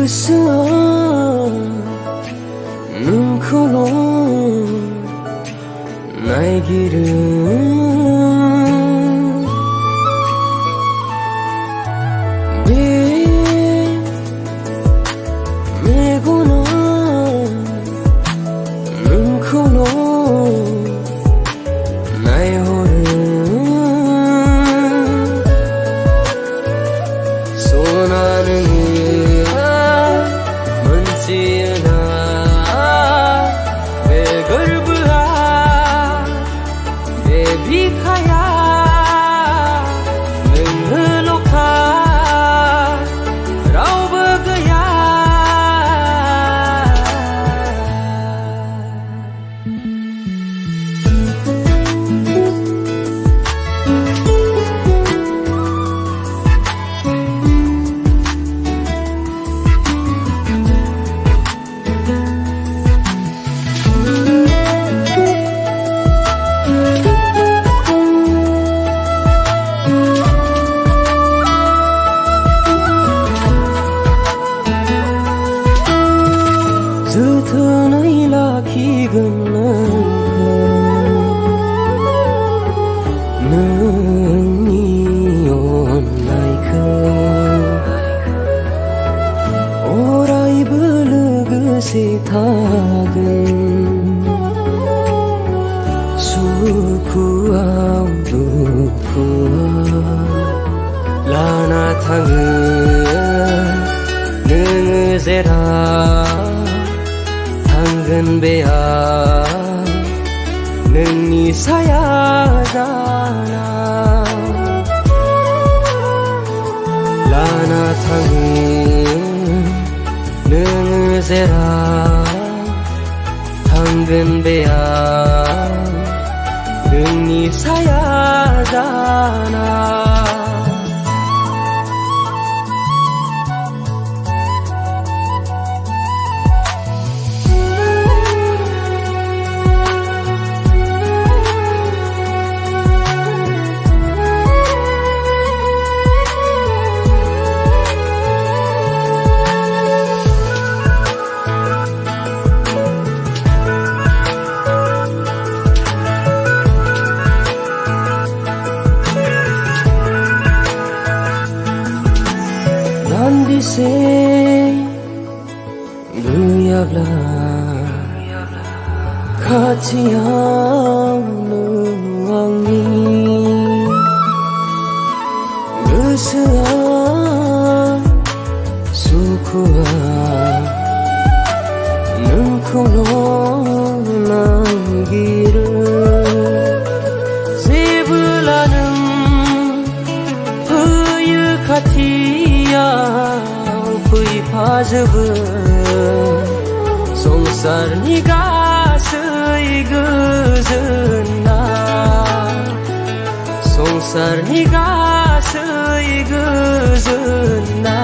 गोसोआ नोंखौल' नायगिरो बे मेगना नोंखौल' नायहरो सना नोङो मोनथियोना बे गोरबोआ बे बिखाया नोङोल'खा रावबो गैया जोथोनै लाखिगोन नोंनि अननायखौ अरायबो लोगोसे थागोन सुखुआव दुखुआव लाना थाङो नोङो जेराव थांगोन बेयाव नोंनि साया जाना लाना थाङो नोङो जेराव थांगोन बेयाव नोंनि साया जाना दान्दिसे गैयाब्ला खाथियावनो आंनि गोसोआ सुखुआ नोंखौल' नागिरो जेब्ला नों फैयो खाथियाव फैफाजोबो संसारनि गासै गोजोना संसारनि गासै गोजोना